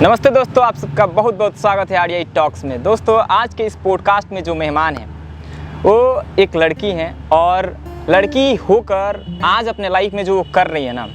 नमस्ते दोस्तों, आप सबका बहुत बहुत स्वागत है आरडीआई टॉक्स में। दोस्तों, आज के इस पॉडकास्ट में जो मेहमान हैं वो एक लड़की हैं और लड़की होकर आज अपने लाइफ में जो कर रही है ना,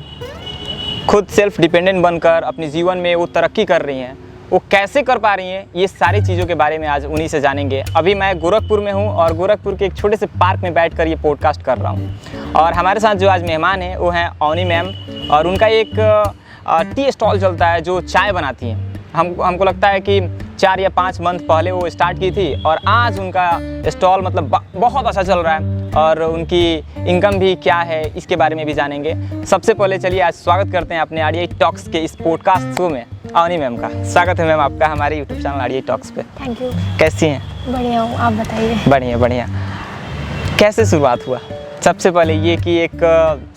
खुद सेल्फ डिपेंडेंट बनकर अपने जीवन में वो तरक्की कर रही हैं। वो कैसे कर पा रही हैं, ये सारी चीज़ों के बारे में आज उन्हीं से जानेंगे। अभी मैं गोरखपुर में हूँ और गोरखपुर के एक छोटे से पार्क में बैठकर ये पॉडकास्ट कर रहा हूँ और हमारे साथ जो आज मेहमान हैं वो हैं अवनी मैम और उनका एक टी स्टॉल चलता है जो चाय बनाती हैं। हमको लगता है कि 4 या 5 मंथ पहले वो स्टार्ट की थी और आज उनका स्टॉल मतलब बहुत अच्छा चल रहा है और उनकी इनकम भी क्या है इसके बारे में भी जानेंगे। सबसे पहले चलिए आज स्वागत करते हैं अपने आरडीआई टॉक्स के इस पॉडकास्ट शो में अवनी मैम का। स्वागत है मैम आपका हमारे यूट्यूब चैनल आरडीआई टॉक्स पे। Thank you. कैसी हैं? बढ़िया हूँ, आप बताइए। बढ़िया बढ़िया। कैसे शुरुआत हुआ? सबसे पहले ये कि एक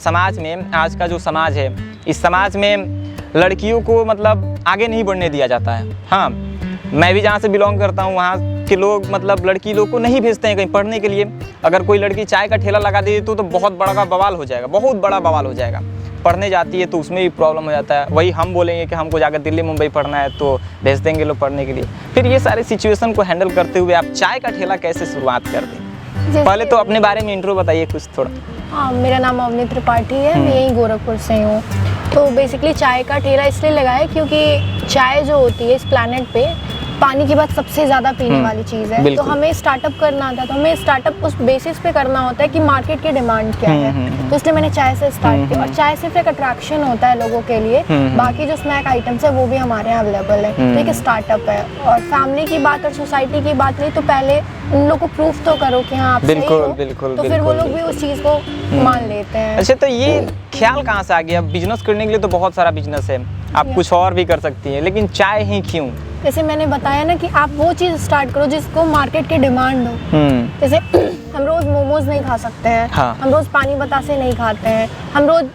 समाज में, आज का जो समाज है, इस समाज में लड़कियों को मतलब आगे नहीं बढ़ने दिया जाता है। हाँ, मैं भी जहाँ से बिलोंग करता हूँ वहाँ के लोग मतलब लड़की लोग को नहीं भेजते हैं कहीं पढ़ने के लिए। अगर कोई लड़की चाय का ठेला लगा दे तो बहुत बड़ा बवाल हो जाएगा, बहुत बड़ा बवाल हो जाएगा। पढ़ने जाती है तो उसमें भी प्रॉब्लम हो जाता है। वही हम बोलेंगे कि हमको जाकर दिल्ली मुंबई पढ़ना है तो भेज देंगे लोग पढ़ने के लिए। फिर ये सारे सिचुएशन को हैंडल करते हुए आप चाय का ठेला कैसे शुरुआत कर दी? पहले तो अपने बारे में इंट्रो बताइए कुछ थोड़ा। हाँ, मेरा नाम अवनी त्रिपाठी है, मैं यहीं गोरखपुर से हूँ। तो बेसिकली चाय का ठेला इसलिए लगाया क्योंकि चाय जो होती है इस प्लैनेट पे पानी के बाद सबसे ज़्यादा पीने वाली चीज़ है। तो हमें स्टार्टअप करना था, तो हमें स्टार्टअप उस बेसिस पे करना होता है कि मार्केट की डिमांड क्या है। तो इसलिए मैंने चाय से स्टार्ट किया और चाय सिर्फ एक अट्रैक्शन होता है लोगों के लिए, बाकी जो स्नैक आइटम्स है वो भी हमारे यहाँ अवेलेबल है। तो एक स्टार्टअप है और फैमिली की बात और सोसाइटी की बात नहीं तो पहले उन लोग को प्रूफ तो करो कि हाँ आप सही हो, तो फिर वो लोग भी उस चीज़ को मान लेते हैं। अच्छा, तो ये ख्याल कहाँ से आ गया? बिजनेस करने के लिए तो बहुत सारा बिजनेस है, आप कुछ और भी कर सकती हैं, लेकिन चाय ही क्यों? जैसे मैंने बताया ना कि आप वो चीज़ स्टार्ट करो जिसको मार्केट की डिमांड हो। जैसे हम रोज़ मोमोज नहीं खा सकते हैं, हाँ। हम रोज़ पानी बतासे नहीं खाते हैं, हम रोज़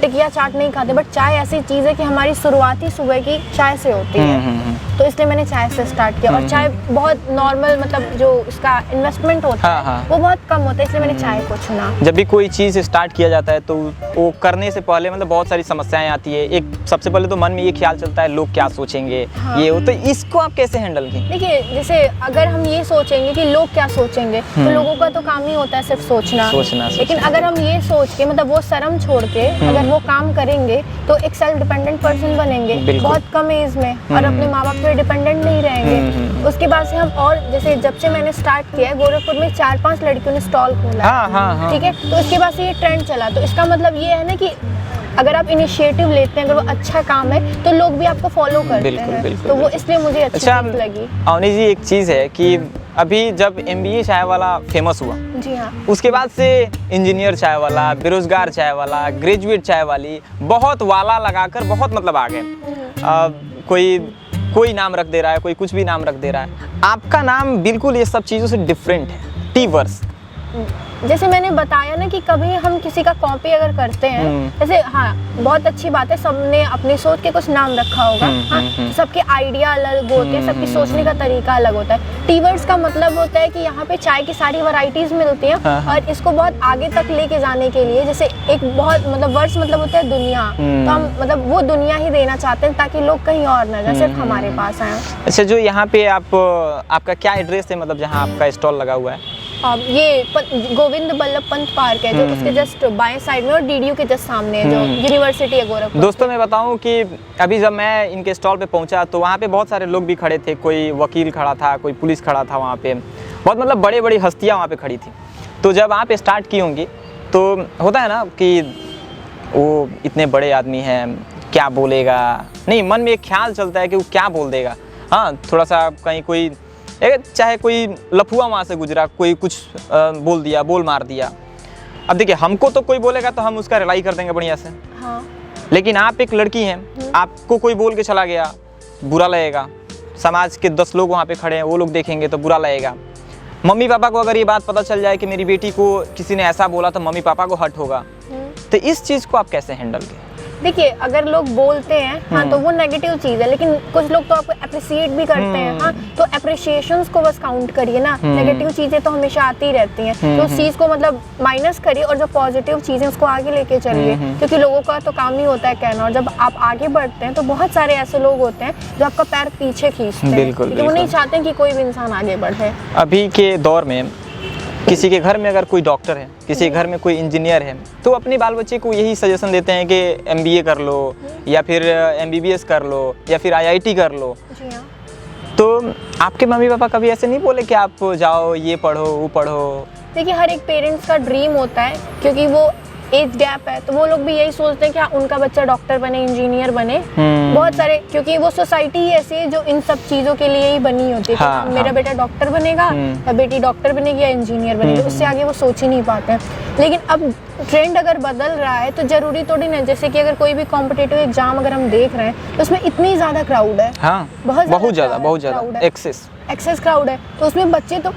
टिकिया चाट नहीं खाते, बट चाय ऐसी चीज़ है कि हमारी शुरुआती सुबह की चाय से होती है। तो इसलिए मैंने चाय से स्टार्ट किया और चाय बहुत नॉर्मल, मतलब जो उसका इन्वेस्टमेंट होता है वो बहुत कम होता है, इसलिए मैंने चाय को चुना। जब भी कोई चीज़ स्टार्ट किया जाता है तो वो करने से पहले मतलब बहुत सारी समस्याएं आती है। एक सबसे पहले तो मन में ये ख्याल चलता है लोग क्या सोचेंगे, हाँ। ये हो, तो इसको आप कैसे हैंडल की? देखिए, जैसे अगर हम ये सोचेंगे कि लोग क्या सोचेंगे तो लोगों का तो काम ही होता है सिर्फ सोचना। लेकिन अगर हम ये सोच के मतलब वो शर्म छोड़ के अगर वो काम करेंगे तो एक सेल्फ डिपेंडेंट पर्सन बनेंगे बहुत कम एज में और अपने माँ बाप पे डिपेंडेंट नहीं रहेंगे। उसके बाद से हम, और जैसे जब से मैंने स्टार्ट किया है गोरखपुर में 4-5 लड़कियों ने स्टॉल खोला, ठीक है, तो इसके बाद से ये ट्रेंड चला। तो इसका मतलब ये है ना कि अगर आप इनिशिएटिव लेते हैं, अगर वो अच्छा काम है तो लोग भी आपको फॉलो करते हैं। तो वो इसलिए मुझे अच्छी लगी। अवनी जी, एक चीज़ है कि अभी जब MBA चाय वाला फेमस हुआ, जी हाँ, उसके बाद से इंजीनियर चाय वाला, बेरोजगार चाय वाला, ग्रेजुएट चाय वाली, बहुत वाला लगाकर बहुत मतलब आ गए। कोई नाम रख दे रहा है, कोई कुछ भी नाम रख दे रहा है। आपका नाम बिल्कुल ये सब चीज़ों से डिफरेंट है, टी वर्स। जैसे मैंने बताया ना कि कभी हम किसी का कॉपी अगर करते हैं, जैसे हाँ बहुत अच्छी बात है, सबने अपनी सोच के कुछ नाम रखा होगा, हाँ, सबके आइडिया अलग होते हैं, सबकी सोचने का तरीका अलग होता है। टी वर्ड्स का मतलब होता है कि यहाँ पे चाय की सारी वैरायटीज मिलती हैं और इसको बहुत आगे तक लेके जाने के लिए, जैसे एक बहुत मतलब वर्ड्स मतलब होता है दुनिया, तो हम मतलब वो दुनिया ही देना चाहते हैं ताकि लोग कहीं और ना जाए, सिर्फ हमारे पास आए। अच्छा, जो यहाँ पे आपका क्या एड्रेस है, मतलब जहाँ आपका स्टॉल लगा हुआ है? ये गोविंद बल्लभ पंत पार्क है जो उसके जस्ट बाएं साइड में और DDU के जस्ट सामने है, जो यूनिवर्सिटी है गोरखपुर। दोस्तों, मैं बताऊं कि अभी जब मैं इनके स्टॉल पे पहुंचा तो वहाँ पे बहुत सारे लोग भी खड़े थे। कोई वकील खड़ा था, कोई पुलिस खड़ा था, वहाँ पे बहुत मतलब बड़े बड़ी हस्तियाँ वहाँ पे खड़ी थी। तो जब आप स्टार्ट की होंगी तो होता है ना कि वो इतने बड़े आदमी हैं, क्या बोलेगा, नहीं मन में एक ख्याल चलता है कि वो क्या बोल देगा। हाँ, थोड़ा सा कहीं कोई चाहे कोई लफुआ वहाँ से गुजरा, कोई कुछ बोल दिया, बोल मार दिया। अब देखिए, हमको तो कोई बोलेगा तो हम उसका रिलाई कर देंगे बढ़िया से, हाँ। लेकिन आप एक लड़की हैं, आपको कोई बोल के चला गया, बुरा लगेगा। समाज के 10 लोग वहाँ पे खड़े हैं, वो लोग देखेंगे तो बुरा लगेगा। मम्मी पापा को अगर ये बात पता चल जाए कि मेरी बेटी को किसी ने ऐसा बोला तो मम्मी पापा को हर्ट होगा। तो इस चीज़ को आप कैसे हैंडल किए? देखिए अगर लोग बोलते हैं हाँ तो वो नेगेटिव चीज़ है, लेकिन कुछ लोग तो आपको अप्रिशिएट भी करते हैं। हाँ तो अप्रिशिएशंस को बस काउंट करिए ना, नेगेटिव चीज़ें तो हमेशा आती रहती हैं, तो उस चीज़ को मतलब माइनस करिए और जो पॉजिटिव चीज़ें उसको आगे लेके चलिए, क्योंकि लोगों का तो काम ही होता है कहना, और जब आप आगे बढ़ते हैं तो बहुत सारे ऐसे लोग होते हैं जो आपका पैर पीछे खींचते हैं, क्योंकि वो नहीं चाहते कि कोई भी इंसान आगे बढ़े। अभी के दौर में किसी के घर में अगर कोई डॉक्टर है, किसी के घर में कोई इंजीनियर है, तो अपने बाल बच्चे को यही सजेशन देते हैं कि MBA कर लो या फिर MBBS कर लो या फिर IIT कर लो। जी हाँ। तो आपके मम्मी पापा कभी ऐसे नहीं बोले कि आप जाओ ये पढ़ो वो पढ़ो? देखिए हर एक पेरेंट्स का ड्रीम होता है, क्योंकि वो एज गैप है तो वो लोग भी यही सोचते हैं कि हाँ उनका बच्चा डॉक्टर बने, इंजीनियर बने। बहुत सारे, क्योंकि वो सोसाइटी ही ऐसी है जो इन सब चीज़ों के लिए ही बनी होती है। हाँ, मेरा बेटा डॉक्टर बनेगा या बेटी डॉक्टर बनेगी या इंजीनियर बनेगी, उससे आगे वो सोच ही नहीं पाते हैं। लेकिन अब ट्रेंड अगर बदल रहा है तो जरूरी थोड़ी नहीं, जैसे कि अगर कोई भी कॉम्पिटिटिव एग्जाम अगर हम देख रहे हैं तो उसमें इतनी ज़्यादा क्राउड है। हाँ, बहुत ज़्यादा एक्सेस क्राउड है, तो उसमें बच्चे तो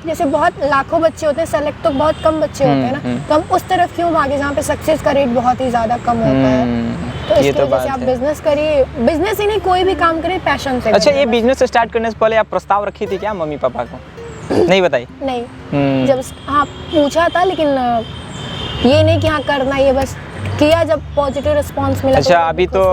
जैसे बहुत लाखों बच्चे होते हैं, सेलेक्ट तो बहुत कम बच्चे होते हैं ना, तो हम उस तरफ क्यों भागे जहाँ पे सक्सेस का रेट बहुत ही ज़्यादा कम होता है। तो इसकी वजह से आप बिजनेस करिए, बिजनेस ही नहीं कोई भी काम करिए पैशन से। अच्छा, ये बिजनेस स्टार्ट करने से पहले आप प्रस्ताव रखी थी क्या मम्मी पापा को? नहीं बताई? नहीं, जब हाँ पूछा था, लेकिन ये नहीं कि हाँ करना, ये बस किया जब पॉजिटिव रिस्पांस मिला। अच्छा, अभी तो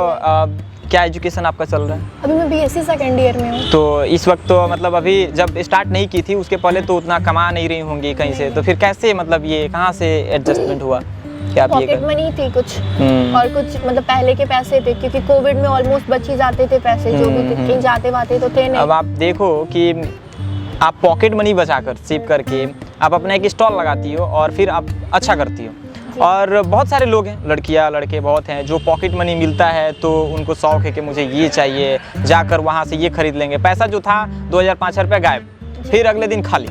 क्या एजुकेशन आपका चल रहा है? अभी मैं BSc सेकेंड ईयर में हूँ। तो इस वक्त तो मतलब अभी जब स्टार्ट नहीं की थी उसके पहले तो उतना कमा नहीं रही होंगी कहीं से, तो फिर कैसे मतलब ये कहाँ से एडजस्टमेंट हुआ? क्या पॉकेट मनी थी कुछ और कुछ मतलब पहले के पैसे थे, क्योंकि कोविड में ऑलमोस्ट बच ही जाते थे पैसे, जो भी थे कहीं जाते वाते तो थे नहीं। अब आप देखो कि आप पॉकेट मनी बचाकर सेव करके आप अपना एक स्टॉल लगाती हो और फिर आप अच्छा करती हो, और बहुत सारे लोग हैं, लड़कियां लड़के बहुत हैं जो पॉकेट मनी मिलता है तो उनको शौक है कि मुझे ये चाहिए, जाकर वहाँ से ये खरीद लेंगे, पैसा जो था 2000-5000 रुपये गायब, फिर अगले दिन खाली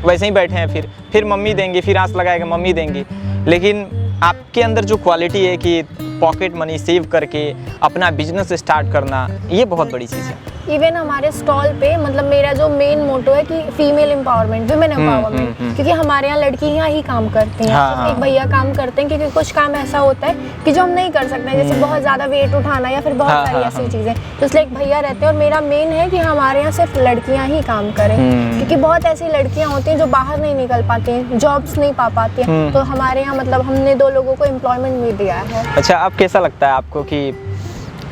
वैसे ही बैठे हैं, फिर मम्मी देंगी, फिर आस लगाएगा मम्मी देंगी। लेकिन आपके अंदर जो क्वालिटी है कि पॉकेट मनी सेव करके अपना बिजनेस स्टार्ट करना, ये बहुत बड़ी चीज़ है। इवन हमारे स्टॉल पे मतलब मेरा जो मेन मोटो है कि फीमेल एम्पावरमेंट, वुमेन एम्पावरमेंट, क्योंकि हमारे यहाँ लड़कियाँ ही काम करती हैं। हाँ, एक भैया काम करते हैं, क्योंकि कुछ काम ऐसा होता है कि जो हम नहीं कर सकते हैं, जैसे बहुत ज़्यादा वेट उठाना या फिर बहुत सारी ऐसी चीज़ें, तो इसलिए एक भैया रहते हैं। और मेरा मेन है कि हमारे यहाँ सिर्फ लड़कियाँ ही काम करें, क्योंकि बहुत ऐसी लड़कियाँ होती हैं जो बाहर नहीं निकल पाती हैं, जॉब्स नहीं पा पाती हैं, तो हमारे यहाँ मतलब हमने 2 लोगों को एम्प्लॉयमेंट भी दिया है। अच्छा, अब कैसा लगता है आपको कि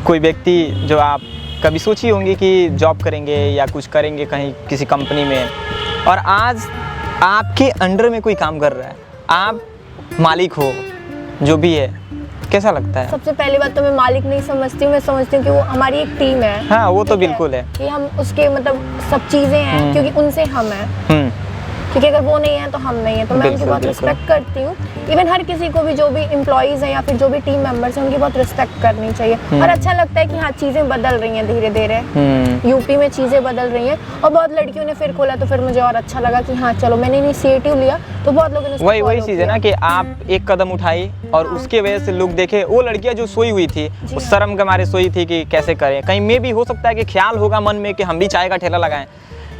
कोई व्यक्ति जो आप कभी सोची होंगी कि जॉब करेंगे या कुछ करेंगे कहीं किसी कंपनी में, और आज आपके अंडर में कोई काम कर रहा है, आप मालिक हो जो भी है, कैसा लगता है? सबसे पहली बात तो मैं मालिक नहीं समझती हूँ, मैं समझती हूँ कि वो हमारी एक टीम है। हाँ, वो तो बिल्कुल है कि हम उसके मतलब सब चीज़ें हैं, क्योंकि उनसे हम हैं, क्योंकि अगर वो नहीं है तो हम नहीं है, तो मैं उनकी बहुत रिस्पेक्ट करती हूँ। इवन हर किसी को भी जो भी एम्प्लॉइज़ हैं या फिर जो भी टीम मेंबर्स हैं उनकी बहुत रिस्पेक्ट करनी चाहिए। और अच्छा लगता है कि हाँ चीज़ें बदल रही हैं धीरे धीरे, यूपी में चीज़ें बदल रही हैं, और बहुत लड़कियों ने फिर खोला, तो फिर मुझे और अच्छा लगा कि हाँ चलो मैंने इनिशिएटिव लिया, तो बहुत लोगों ने वही चीज़ है ना कि आप एक कदम उठाई और उसके वजह से लोग देखे। वो लड़कियां जो सोई हुई थी, उस शर्म के मारे सोई थी कि कैसे करें, कहीं में भी हो सकता है कि ख्याल होगा मन में कि हम भी चाय का ठेला लगाएं,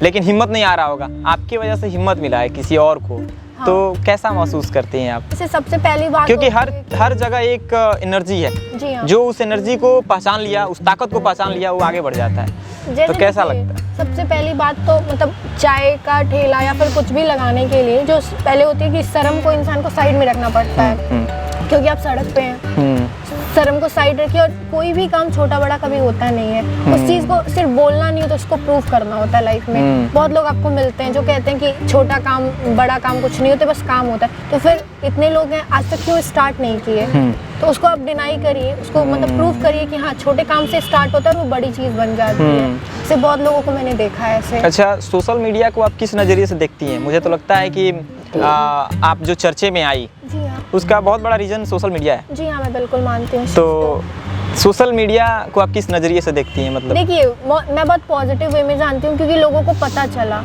लेकिन हिम्मत नहीं आ रहा होगा, आपकी वजह से हिम्मत मिला है किसी और को। हाँ। तो कैसा महसूस करते हैं आप? इसे सबसे पहली बात, क्योंकि हर जगह एक एनर्जी है, हाँ। जो उस एनर्जी को पहचान लिया, उस ताकत को पहचान लिया, वो आगे बढ़ जाता है। तो कैसा लगता है? सबसे पहली बात तो मतलब चाय का ठेला या फिर कुछ भी लगाने के लिए जो पहले होती है कि शर्म को इंसान को साइड में रखना पड़ता है, क्योंकि आप सड़क पे हैं, शर्म को साइड रखिए। और कोई भी काम छोटा बड़ा कभी होता नहीं है, उस चीज़ को सिर्फ बोलना नहीं तो उसको प्रूव करना होता है लाइफ में। बहुत लोग आपको मिलते हैं जो कहते हैं कि छोटा काम बड़ा काम कुछ नहीं होते, बस काम होता है, तो फिर इतने लोग हैं आज तक क्यों स्टार्ट नहीं किए? तो उसको आप डिनाई करिए, उसको मतलब प्रूव करिए कि हाँ छोटे काम से स्टार्ट होता है और वो बड़ी चीज़ बन जाती है। इससे बहुत लोगों को मैंने देखा है ऐसे। अच्छा, सोशल मीडिया को आप किस नज़रिए से देखती हैं? मुझे तो लगता है कि आप जो चर्चे में आई, जी हाँ, उसका बहुत बड़ा रीज़न सोशल मीडिया है। जी हाँ, मैं बिल्कुल मानती हूँ। तो सोशल मीडिया को आप किस नज़रिए से देखती हैं? मतलब देखिए मैं बहुत पॉजिटिव वे में जानती हूँ, क्योंकि लोगों को पता चला।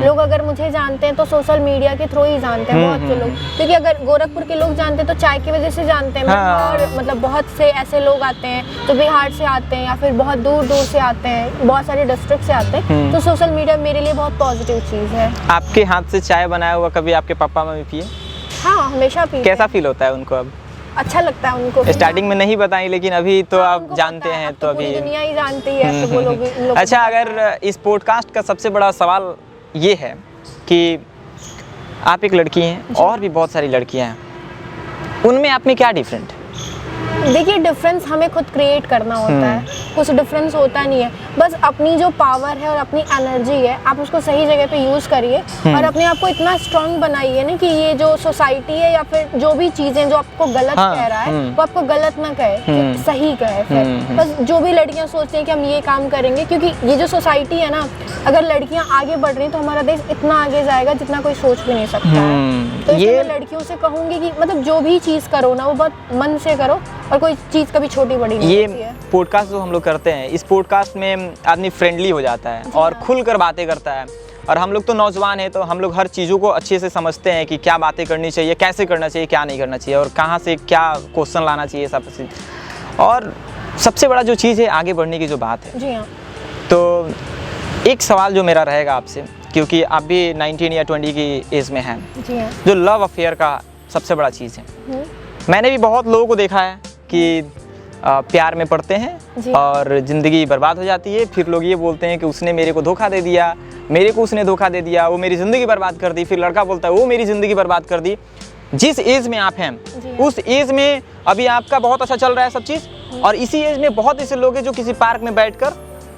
लोग अगर मुझे जानते हैं तो सोशल मीडिया के थ्रू ही जानते हैं बहुत से लोग, क्योंकि अगर गोरखपुर के लोग जानते हैं तो चाय की वजह से जानते हैं। हाँ। और मतलब बहुत से ऐसे लोग आते हैं जो बिहार से आते हैं या फिर बहुत दूर दूर से आते हैं, बहुत सारे डिस्ट्रिक्ट से आते हैं, तो सोशल मीडिया मेरे लिए बहुत पॉजिटिव चीज़ है। आपके हाथ से चाय बनाया हुआ कभी आपके पापा मम्मी पिए? हाँ, हमेशा पीते हैं। कैसा फील होता है उनको अब? अच्छा लगता है उनको। स्टार्टिंग में नहीं बताई, लेकिन अभी तो हाँ, आप उनको जानते पता है, हैं अब तो अभी पूरी दुनिया ही जानती है, तो वो लोग अच्छा, अगर इस पॉडकास्ट का सबसे बड़ा सवाल ये है कि आप एक लड़की हैं और भी बहुत सारी लड़कियां हैं, उनमें आप में क्या डिफरेंट है? देखिए, डिफरेंस हमें खुद क्रिएट करना होता है, कुछ डिफरेंस होता नहीं है। बस अपनी जो पावर है और अपनी एनर्जी है, आप उसको सही जगह पे यूज़ करिए और अपने आप को इतना स्ट्रांग बनाइए ना कि ये जो सोसाइटी है या फिर जो भी चीज़ें जो आपको गलत कह रहा है वो आपको गलत ना कहे, सही कहे। फिर बस जो भी लड़कियां सोचती हैं कि हम ये काम करेंगे, क्योंकि ये जो सोसाइटी है ना, अगर लड़कियां आगे बढ़ रही हैं तो हमारा देश इतना आगे जाएगा जितना कोई सोच भी नहीं सकता है। तो इसलिए मैं लड़कियों से कहूँगी कि मतलब जो भी चीज़ करो ना, वो बहुत मन से करो और कोई चीज़ कभी छोटी बड़ी नहीं होती है। ये पॉडकास्ट जो हम लोग करते हैं, इस पॉडकास्ट में आदमी फ्रेंडली हो जाता है और खुलकर बातें करता है। और हम लोग तो नौजवान हैं, तो हम लोग हर चीज़ों को अच्छे से समझते हैं कि क्या बातें करनी चाहिए, कैसे करना चाहिए, क्या नहीं करना चाहिए और कहाँ से क्या क्वेश्चन लाना चाहिए, सब चीज़। और सबसे बड़ा जो चीज़ है आगे बढ़ने की जो बात है। जी हाँ। तो एक सवाल जो मेरा रहेगा आपसे, क्योंकि आप भी 19 या 20 की एज में हैं, जी हाँ। जो लव अफेयर का सबसे बड़ा चीज़ है, मैंने भी बहुत लोगों को देखा है कि प्यार में पड़ते हैं और ज़िंदगी बर्बाद हो जाती है। फिर लोग ये बोलते हैं कि उसने मेरे को धोखा दे दिया, मेरे को उसने धोखा दे दिया, वो मेरी ज़िंदगी बर्बाद कर दी। फिर लड़का बोलता है वो मेरी ज़िंदगी बर्बाद कर दी। जिस एज में आप हैं, उस एज में अभी आपका बहुत अच्छा चल रहा है सब चीज़, और इसी एज में बहुत ऐसे लोग हैं जो किसी पार्क में बैठकर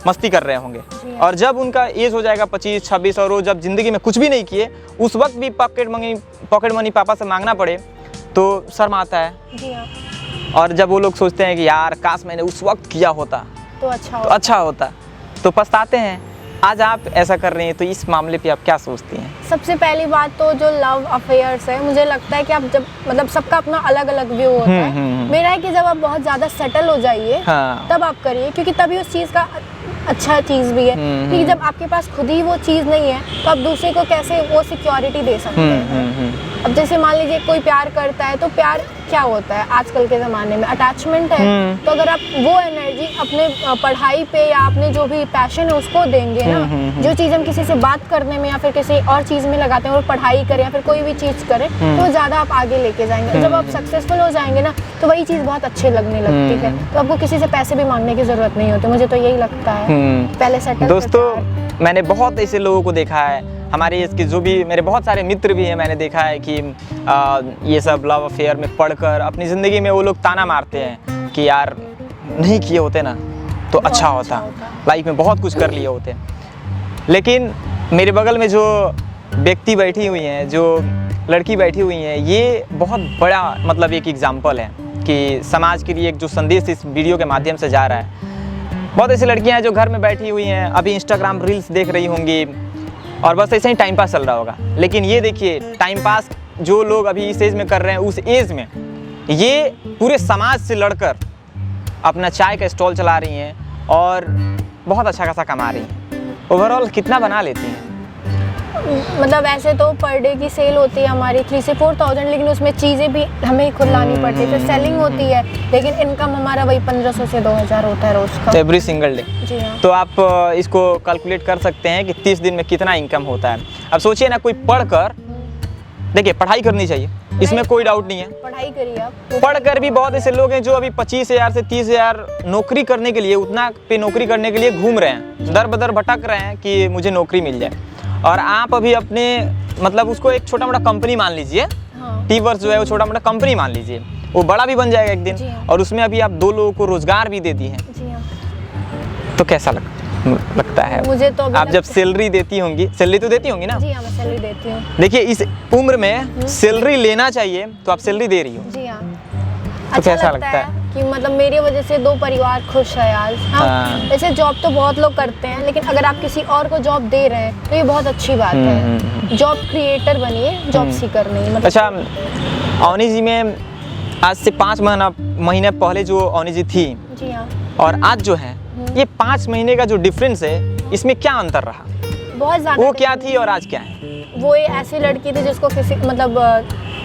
मस्ती कर रहे होंगे, और जब उनका एज हो जाएगा 25-26 और वो जब ज़िंदगी में कुछ भी नहीं किए, उस वक्त भी पॉकेट मनी पापा से मांगना पड़े तो शर्म आता है। जी हाँ। और जब वो लोग सोचते हैं कि यार काश मैंने उस वक्त किया होता तो अच्छा होता, तो पछताते हैं। आज आप ऐसा कर रही हैं, तो इस मामले पे आप क्या सोचती हैं? सबसे पहली बात तो जो लव अफेयर्स है, मुझे लगता है कि आप जब मतलब सबका अपना अलग अलग व्यू होता है। मेरा है कि जब आप बहुत ज़्यादा सेटल हो जाइए, हाँ। तब आप करिए, क्योंकि तभी उस चीज़ का अच्छा चीज़ भी है। क्योंकि जब आपके पास खुद ही वो चीज़ नहीं है तो आप दूसरे को कैसे वो सिक्योरिटी दे सकते हैं। अब जैसे मान लीजिए कोई प्यार करता है, तो प्यार क्या होता है आजकल के ज़माने में? अटैचमेंट है। तो अगर आप वो एनर्जी अपने पढ़ाई पे या अपने जो भी पैशन है उसको देंगे ना, जो चीज़ हम किसी से बात करने में या फिर किसी और चीज़ में लगाते हैं, और पढ़ाई करें या फिर कोई भी चीज़ करें, तो ज़्यादा आप आगे लेके जाएंगे। जब आप सक्सेसफुल हो जाएंगे ना, तो वही चीज़ बहुत अच्छे लगने लगती है। तो आपको किसी से पैसे भी मांगने की ज़रूरत नहीं होती, मुझे तो यही लगता है। पहले सेटल। दोस्तों, मैंने बहुत ऐसे लोगों को देखा है, हमारे इसके जो भी मेरे बहुत सारे मित्र भी हैं, मैंने देखा है कि ये सब लव अफेयर में पढ़कर अपनी ज़िंदगी में वो लोग ताना मारते हैं कि यार नहीं किए होते ना तो अच्छा होता, लाइफ में बहुत कुछ कर लिए होते। लेकिन मेरे बगल में जो व्यक्ति बैठी हुई हैं, जो लड़की बैठी हुई हैं, ये बहुत बड़ा मतलब एक एग्जाम्पल है कि समाज के लिए एक जो संदेश इस वीडियो के माध्यम से जा रहा है। बहुत ऐसी लड़कियां हैं जो घर में बैठी हुई हैं, अभी इंस्टाग्राम रील्स देख रही होंगी और बस ऐसे ही टाइम पास चल रहा होगा। लेकिन ये देखिए, टाइम पास जो लोग अभी इस एज में कर रहे हैं, उस एज में ये पूरे समाज से लड़कर अपना चाय का स्टॉल चला रही हैं और बहुत अच्छा खासा कमा रही हैं। ओवरऑल कितना बना लेती हैं? मतलब ऐसे तो पर डे की सेल होती है हमारी 3 से 4,000, लेकिन उसमें चीज़ें भी हमें खुद लानी पड़ती है, फिर सेलिंग होती है, लेकिन इनकम हमारा वही 1500 से 2000 होता है रोज़ का, एवरी सिंगल डे। जी हाँ। तो आप इसको कैलकुलेट कर सकते हैं कि 30 दिन में कितना इनकम होता है। अब सोचिए ना, कोई पढ़कर, देखिए पढ़ाई करनी चाहिए, इसमें कोई डाउट नहीं है, पढ़ाई करिए आप। पढ़कर भी बहुत ऐसे लोग हैं जो अभी 25,000 से 30,000 नौकरी करने के लिए, उतना पे नौकरी करने के लिए घूम रहे हैं, दर बदर भटक रहे हैं कि मुझे नौकरी मिल जाए। और आप अभी अपने मतलब उसको एक छोटा मोटा कंपनी मान लीजिए, टीवर्स जो है वो छोटा मोटा कंपनी मान लीजिए, वो बड़ा भी बन जाएगा एक दिन, और उसमें अभी आप 2 लोगों को रोजगार भी दे दी हैं। तो कैसा लगता है? मुझे तो आप जब सैलरी देती होंगी, सैलरी तो देती होंगी ना? जी हाँ, मैं सैलरी देती हूँ। देखिए, इस उम्र में सैलरी लेना चाहिए, तो आप सैलरी दे रही हो। जी हाँ। तो कैसा लगता है कि मतलब मेरी वजह से 2 परिवार खुश है आज। हाँ। वैसे जॉब तो बहुत लोग करते हैं, लेकिन अगर आप किसी और को जॉब दे रहे हैं तो ये बहुत अच्छी बात है। जॉब क्रिएटर बनिए, जॉब सीकर नहीं। मतलब अच्छा, अवनी जी में आज से 5 महीने पहले जो अवनी जी थी, जी हाँ, और आज जो है, ये 5 महीने का जो डिफरेंस है, इसमें क्या अंतर रहा? बहुत ज़्यादा। वो क्या थी और आज क्या है? वो एक ऐसी लड़की थी जिसको किसी मतलब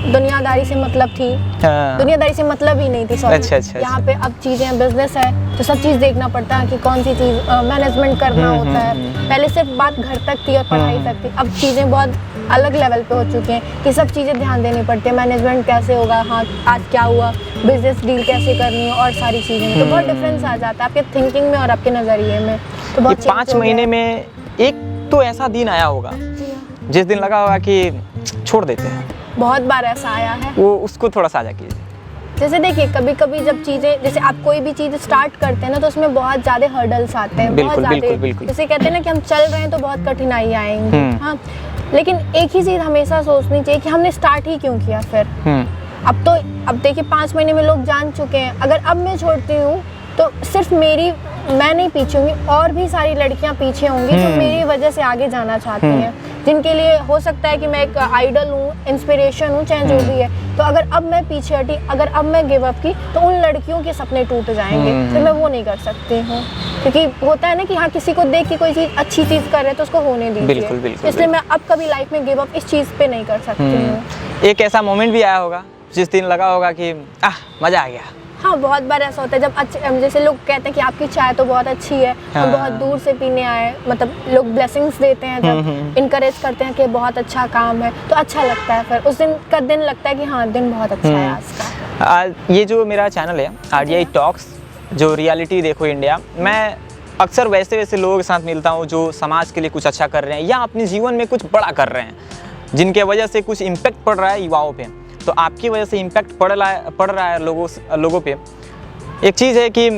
दुनियादारी से मतलब थी। हाँ। दुनियादारी से मतलब ही नहीं थी। सॉरी। अच्छा। यहाँ पे अब चीज़ें बिजनेस है तो सब चीज़ देखना पड़ता है कि कौन सी चीज़ मैनेजमेंट करना होता है। पहले सिर्फ बात घर तक थी और पढ़ाई तक थी, अब चीज़ें बहुत अलग लेवल पे हो चुके हैं कि सब चीज़ें ध्यान देनी पड़ती है, मैनेजमेंट कैसे होगा, हाँ आज क्या हुआ, बिजनेस डील कैसे करनी है और सारी चीज़ें में तो बहुत डिफरेंस आ जाता है आपके थिंकिंग में और आपके नज़रिए में। तो बहुत 5 महीने में एक तो ऐसा दिन आया होगा जिस दिन लगा होगा कि छोड़ देते हैं? बहुत बार ऐसा आया है। वो उसको थोड़ा साझा कीजिए। जैसे देखिए कभी कभी जब चीज़ें, जैसे आप कोई भी चीज़ स्टार्ट करते हैं ना तो उसमें बहुत ज़्यादा हर्डल्स आते हैं, बहुत ज़्यादा, जैसे कहते हैं ना कि हम चल रहे हैं तो बहुत कठिनाई आएंगी, हाँ, लेकिन एक ही चीज़ हमेशा सोचनी चाहिए कि हमने स्टार्ट ही क्यों किया फिर। अब देखिए 5 महीने में लोग जान चुके हैं, अगर अब मैं छोड़ती हूँ तो सिर्फ मैं नहीं पीछे होंगी, और भी सारी लड़कियां पीछे होंगी जो मेरी वजह से आगे जाना चाहती हैं, जिनके लिए हो सकता है कि मैं एक आइडल हूँ, इंस्पिरेशन हूँ, चाहे जो भी है। तो अगर अब मैं पीछे हटी, अगर अब मैं गिव अप की तो उन लड़कियों के सपने टूट जाएंगे, फिर मैं वो नहीं कर सकती हूँ, क्योंकि होता है ना कि हाँ किसी को देख के कोई चीज़ अच्छी चीज़ कर रहे हैं तो उसको होने दीजिए। इसलिए मैं अब कभी लाइफ में गिव अप इस चीज़ पे नहीं कर सकती हूँ। एक ऐसा मोमेंट भी आया होगा जिस दिन लगा होगा कि मज़ा आ गया? हाँ, बहुत बार ऐसा होता है जब जैसे लोग कहते हैं कि आपकी चाय तो बहुत अच्छी है, हम बहुत दूर से पीने आए, मतलब लोग ब्लेसिंग्स देते हैं, जब इनकरेज करते हैं कि बहुत अच्छा काम है तो अच्छा लगता है, फिर उस दिन का दिन लगता है कि हाँ दिन बहुत अच्छा है आज का। ये जो मेरा चैनल है RDI टॉक्स, जो रियलिटी देखो इंडिया, मैं अक्सर वैसे लोगों के साथ मिलता हूँ जो समाज के लिए कुछ अच्छा कर रहे हैं या अपने जीवन में कुछ बड़ा कर रहे हैं, जिनके वजह से कुछ इम्पैक्ट पड़ रहा है युवाओं पे। तो आपकी वजह से इम्पैक्ट पड़ रहा है लोगों पे। एक चीज़ है कि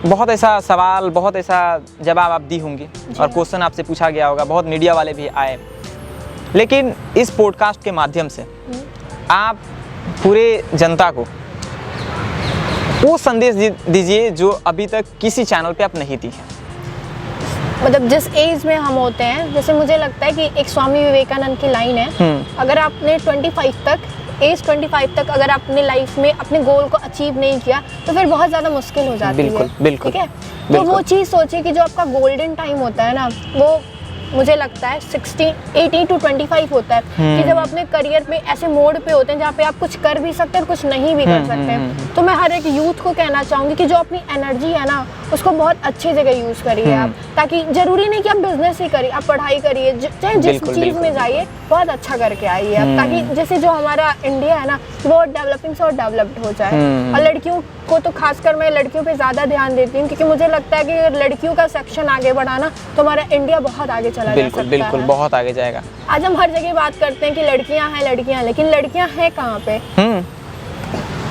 बहुत ऐसा सवाल, बहुत ऐसा जवाब आप दी होंगी और क्वेश्चन आपसे पूछा गया होगा, बहुत मीडिया वाले भी आए, लेकिन इस पॉडकास्ट के माध्यम से आप पूरे जनता को वो संदेश दीजिए जो अभी तक किसी चैनल पे आप नहीं दी है। मतलब जिस एज में हम होते हैं, जैसे मुझे लगता है कि एक स्वामी विवेकानंद की लाइन है, अगर आपने 25 तक अगर आपने लाइफ में अपने गोल को अचीव नहीं किया तो फिर बहुत ज़्यादा मुश्किल हो जाती है। बिल्कुल, ठीक है, तो वो चीज़ सोचिए कि जो आपका गोल्डन टाइम होता है ना, वो मुझे लगता है 18 to 25 होता है, कि जब अपने करियर में ऐसे मोड पे होते हैं जहाँ पे आप कुछ कर भी सकते हैं और कुछ नहीं भी कर सकते हैं। तो मैं हर एक यूथ को कहना चाहूँगी कि जो अपनी एनर्जी है ना उसको बहुत अच्छी जगह यूज़ करिए आप, ताकि जरूरी नहीं कि आप बिजनेस ही करिए, आप पढ़ाई करिए, चाहे जिस चीज़ में जाइए बहुत अच्छा करके आइए आप, ताकि जैसे जो हमारा इंडिया है ना वो डेवलपिंग से और डेवलप्ड हो जाए। और लड़कियों को तो खासकर मैं लड़कियों पे ज़्यादा ध्यान देती हूँ, क्योंकि मुझे लगता है कि अगर लड़कियों का सेक्शन आगे बढ़ाना तो हमारा इंडिया बहुत आगे चला जा सकता है। बिल्कुल, बहुत आगे जाएगा। आज हम हर जगह बात करते हैं कि लड़कियां हैं, लेकिन लड़कियां हैं कहाँ पे?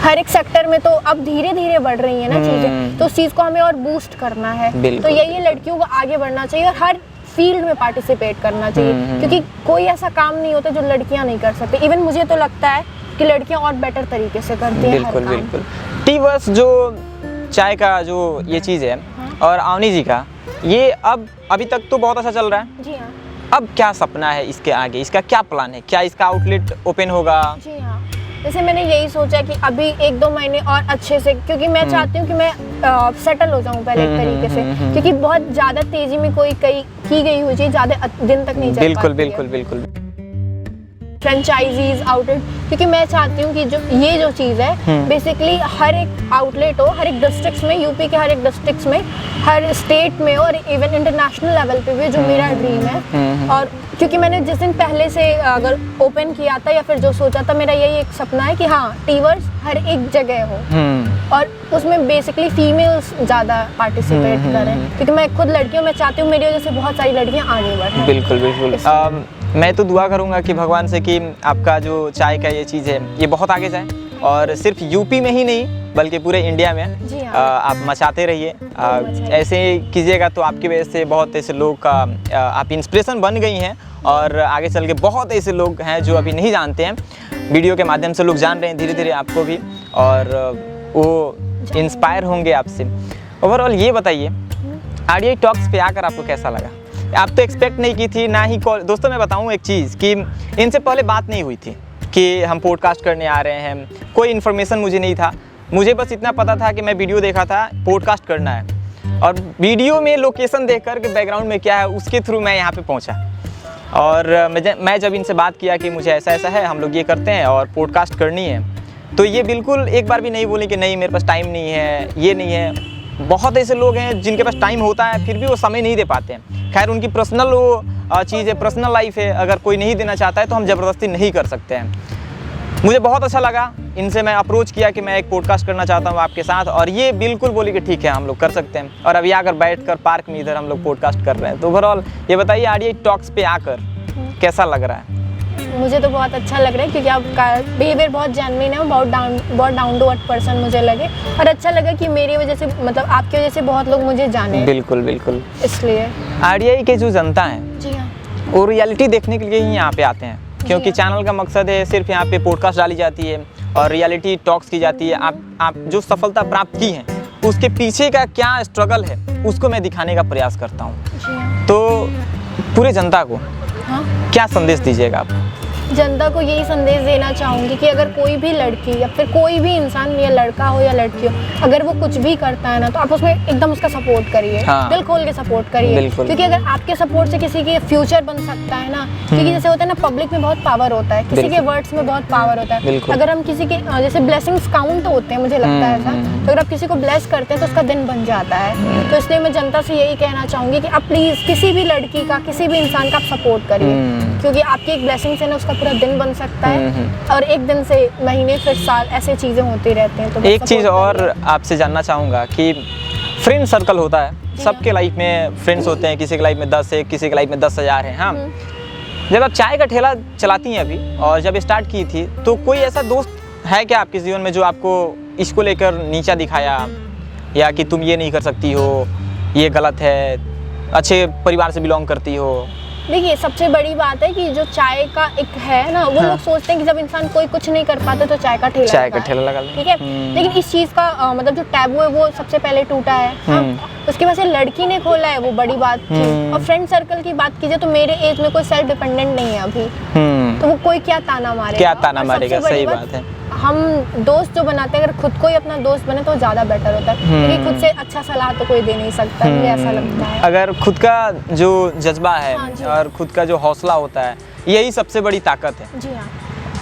हर एक सेक्टर में तो अब धीरे धीरे बढ़ रही है ना चीजें, तो उस चीज को हमें और बूस्ट करना है। तो यही लड़कियों को आगे बढ़ना चाहिए और हर फील्ड में पार्टिसिपेट करना चाहिए, क्योंकि कोई ऐसा काम नहीं होता जो लड़कियां नहीं कर सकती। इवन मुझे तो लगता है कि लड़कियां और बेटर तरीके से करती हैं। बिल्कुल। टीवर्स जो चाय का जो ये चीज़ है और अवनी जी का, ये अभी तक तो बहुत अच्छा चल रहा है। जी हाँ। अब क्या सपना है इसके आगे, इसका क्या प्लान है? क्या इसका आउटलेट ओपन होगा? जी हाँ, जैसे मैंने यही सोचा कि अभी 1-2 महीने और अच्छे से, क्योंकि मैं चाहती हूँ कि मैं सेटल हो जाऊँ पहले एक तरीके से, क्योंकि बहुत ज़्यादा तेजी में की गई हुई चीज़ ज़्यादा दिन तक नहीं चल पाती है। बिल्कुल। फ्रेंचाइजीज आउटलेट, क्योंकि मैं चाहती हूँ कि जो ये जो चीज़ है बेसिकली हर एक आउटलेट हो, हर एक डिस्ट्रिक्ट्स में, यूपी के हर एक डिस्ट्रिक्ट्स में, हर स्टेट में और इवन इंटरनेशनल लेवल पे भी, जो मेरा ड्रीम है। और क्योंकि मैंने जिस दिन पहले से अगर ओपन किया था या फिर जो सोचा था, मेरा यही एक सपना है कि हाँ टीवर्स हर एक जगह हो और उसमें बेसिकली फीमेल्स ज़्यादा पार्टिसिपेट करें, क्योंकि मैं खुद लड़की हूँ, मैं चाहती हूँ मेरी वजह से बहुत सारी लड़कियाँ आगे बढ़ें। बिल्कुल। मैं तो दुआ करूंगा कि भगवान से कि आपका जो चाय का ये चीज़ है ये बहुत आगे जाए, और सिर्फ यूपी में ही नहीं बल्कि पूरे इंडिया में आप मचाते रहिए। ऐसे कीजिएगा तो आपकी वजह से बहुत ऐसे लोग का आप इंस्पिरेशन बन गई हैं, और आगे चल के बहुत ऐसे लोग हैं जो अभी नहीं जानते हैं, वीडियो के माध्यम से लोग जान रहे हैं धीरे धीरे आपको भी, और वो इंस्पायर होंगे आपसे। ओवरऑल ये बताइए RDI टॉक्स पे आकर आपको कैसा लगा? आप तो एक्सपेक्ट नहीं की थी, ना ही दोस्तों मैं बताऊं एक चीज़ कि इनसे पहले बात नहीं हुई थी कि हम पॉडकास्ट करने आ रहे हैं, कोई इन्फॉर्मेशन मुझे नहीं था। मुझे बस इतना पता था कि मैं वीडियो देखा था, पॉडकास्ट करना है, और वीडियो में लोकेशन देखकर के बैकग्राउंड में क्या है उसके थ्रू मैं यहाँ पे पहुँचा। और मैं जब इनसे बात किया कि मुझे ऐसा है, हम लोग ये करते हैं और पॉडकास्ट करनी है, तो ये बिल्कुल एक बार भी नहीं बोले कि नहीं मेरे पास टाइम नहीं है, ये नहीं है। बहुत ऐसे लोग हैं जिनके पास टाइम होता है फिर भी वो समय नहीं दे पाते हैं। खैर उनकी पर्सनल वो चीज़ है, पर्सनल लाइफ है, अगर कोई नहीं देना चाहता है तो हम ज़बरदस्ती नहीं कर सकते हैं। मुझे बहुत अच्छा लगा, इनसे मैं अप्रोच किया कि मैं एक पॉडकास्ट करना चाहता हूँ आपके साथ, और ये बिल्कुल बोली कि ठीक है हम लोग कर सकते हैं। और अभी आकर बैठकर पार्क में इधर हम लोग पॉडकास्ट कर रहे हैं। तो ओवरऑल ये बताइए आरडीआई टॉक्स पे आकर कैसा लग रहा है? मुझे तो बहुत अच्छा लग रहा है क्योंकि आपका बिहेवियर बहुत जेन्युइन है, बहुत डाउन टू अर्थ पर्सन मुझे लगे, और अच्छा लगा कि मेरी वजह से मतलब आपकी वजह से बहुत लोग मुझे जाने। बिल्कुल बिल्कुल। इसलिए आरडीआई के जो जनता है जी हाँ, वो रियलिटी देखने के लिए ही यहाँ पे आते हैं, क्योंकि चैनल का मकसद है सिर्फ यहाँ पे पॉडकास्ट डाली जाती है और रियलिटी टॉक्स की जाती है। आप जो सफलता प्राप्त की है उसके पीछे का क्या स्ट्रगल है उसको मैं दिखाने का प्रयास करता हूँ। जी हाँ। तो पूरे जनता को हाँ, क्या संदेश दीजिएगा आप? जनता को यही संदेश देना चाहूँगी कि अगर कोई भी लड़की या फिर कोई भी इंसान, या लड़का हो या लड़की हो, अगर वो कुछ भी करता है ना तो आप उसमें एकदम उसका सपोर्ट करिए। हाँ। दिल खोल के सपोर्ट करिए, क्योंकि अगर आपके सपोर्ट से किसी के फ्यूचर बन सकता है ना, क्योंकि जैसे होता है ना पब्लिक में बहुत पावर होता है, किसी के वर्ड्स में बहुत पावर होता है। अगर हम किसी के जैसे ब्लेसिंग्स काउंट होते हैं, मुझे लगता है ऐसा, तो अगर आप किसी को ब्लेस करते हैं तो उसका दिन बन जाता है। तो इसलिए मैं जनता से यही कहना चाहूँगी कि आप प्लीज़ किसी भी लड़की का, किसी भी इंसान का आप सपोर्ट करिए, क्योंकि आपकी एक ब्लेसिंग से ना उसका पूरा दिन बन सकता है, और एक दिन से महीने फिर साल ऐसे चीजें होती रहती हैं। तो एक चीज और आपसे जानना चाहूँगा कि फ्रेंड सर्कल होता है, सबके लाइफ में फ्रेंड्स होते हैं, किसी के लाइफ में 10 है, किसी के लाइफ में 10,000 है। हाँ, जब आप चाय का ठेला चलाती हैं अभी और जब स्टार्ट की थी, तो कोई ऐसा दोस्त है क्या आपके जीवन में जो आपको इसको लेकर नीचा दिखाया, या कि तुम ये नहीं कर सकती हो, ये गलत है, अच्छे परिवार से बिलोंग करती हो? देखिए, सबसे बड़ी बात है कि जो चाय का एक है ना, वो लोग सोचते हैं कि जब इंसान कोई कुछ नहीं कर पाता तो चाय का ठेला लगा ले। ठीक है, लेकिन इस चीज़ का मतलब जो टैबू है वो सबसे पहले टूटा है। हाँ, उसके बाद से लड़की ने खोला है, वो बड़ी बात थी। और फ्रेंड सर्कल की बात कीजिए तो मेरे एज में कोई सेल्फ डिपेंडेंट नहीं है अभी, तो वो कोई क्या ताना मारेगा। सही बात है, हम दोस्त जो बनाते हैं, अगर खुद को ही अपना दोस्त बने तो ज़्यादा बेटर होता है, क्योंकि खुद से अच्छा सलाह तो कोई दे नहीं सकता, मुझे ऐसा लगता है। अगर खुद का जो जज्बा है और खुद का जो हौसला होता है, यही सबसे बड़ी ताकत है। जी हाँ।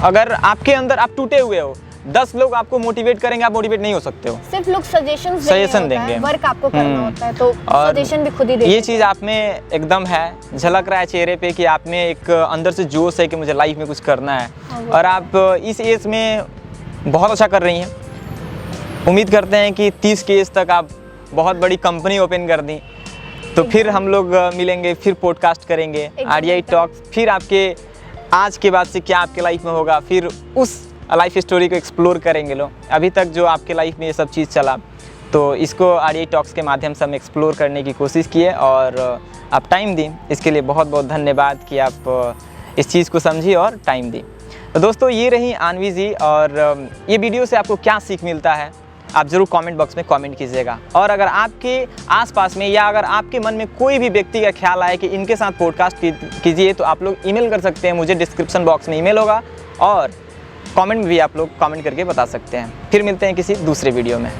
अगर आपके अंदर आप टूटे हुए हो, 10 लोग आपको मोटिवेट करेंगे, आप मोटिवेट नहीं हो सकते हो। सिर्फ लोग सजेशन देंगे, वर्क आपको करना होता है, तो सजेशन भी खुद ही देंगे। ये चीज़ आप में एकदम है, झलक रहा है चेहरे पे कि आप में एक अंदर से जोश है कि मुझे लाइफ में कुछ करना है। और आप इस एज में बहुत अच्छा कर रही हैं। उम्मीद करते हैं कि 30 के एज तक आप बहुत बड़ी कंपनी ओपन कर दी, तो फिर हम लोग मिलेंगे, फिर पॉडकास्ट करेंगे आरडीआई टॉक्स, फिर आपके आज के बाद से क्या आपके लाइफ में होगा, फिर उस लाइफ स्टोरी को एक्सप्लोर करेंगे लोग। अभी तक जो आपके लाइफ में ये सब चीज़ चला, तो इसको आरडीआई टॉक्स के माध्यम से हम एक्सप्लोर करने की कोशिश किए, और आप टाइम दी, इसके लिए बहुत बहुत धन्यवाद कि आप इस चीज़ को समझी और टाइम दी। तो दोस्तों, ये रही आनवी जी, और ये वीडियो से आपको क्या सीख मिलता है आप ज़रूर कमेंट बॉक्स में कमेंट कीजिएगा। और अगर आपके आसपास में या अगर आपके मन में कोई भी व्यक्ति का ख्याल आए कि इनके साथ पॉडकास्ट कीजिए, तो आप लोग ईमेल कर सकते हैं मुझे, डिस्क्रिप्शन बॉक्स में ईमेल होगा, और कमेंट में भी आप लोग कमेंट करके बता सकते हैं। फिर मिलते हैं किसी दूसरे वीडियो में।